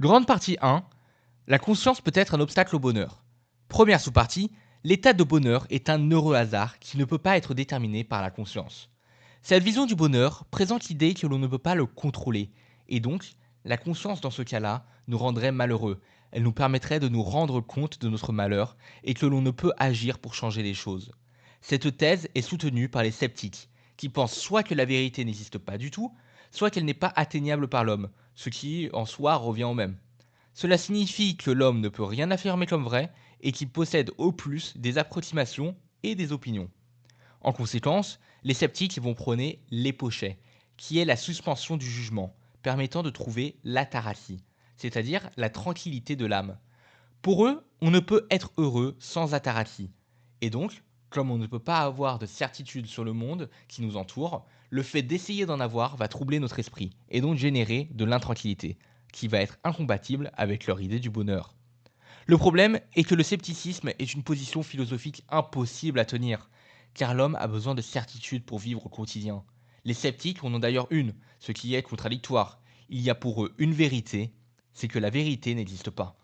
Grande partie 1. La conscience peut être un obstacle au bonheur. Première sous-partie. L'état de bonheur est un heureux hasard qui ne peut pas être déterminé par la conscience. Cette vision du bonheur présente l'idée que l'on ne peut pas le contrôler, et donc la conscience dans ce cas-là nous rendrait malheureux. Elle nous permettrait de nous rendre compte de notre malheur et que l'on ne peut agir pour changer les choses. Cette thèse est soutenue par les sceptiques, qui pensent soit que la vérité n'existe pas du tout, soit qu'elle n'est pas atteignable par l'homme, ce qui en soi revient au même. Cela signifie que l'homme ne peut rien affirmer comme vrai et qu'il possède au plus des approximations et des opinions. En conséquence, les sceptiques vont prôner l'épochet, qui est la suspension du jugement, permettant de trouver l'ataraxie, c'est-à-dire la tranquillité de l'âme. Pour eux, on ne peut être heureux sans ataraxie. Et donc, comme on ne peut pas avoir de certitude sur le monde qui nous entoure, le fait d'essayer d'en avoir va troubler notre esprit, et donc générer de l'intranquillité, qui va être incompatible avec leur idée du bonheur. Le problème est que le scepticisme est une position philosophique impossible à tenir, car l'homme a besoin de certitude pour vivre au quotidien. Les sceptiques en ont d'ailleurs une, ce qui est contradictoire. Il y a pour eux une vérité, c'est que la vérité n'existe pas.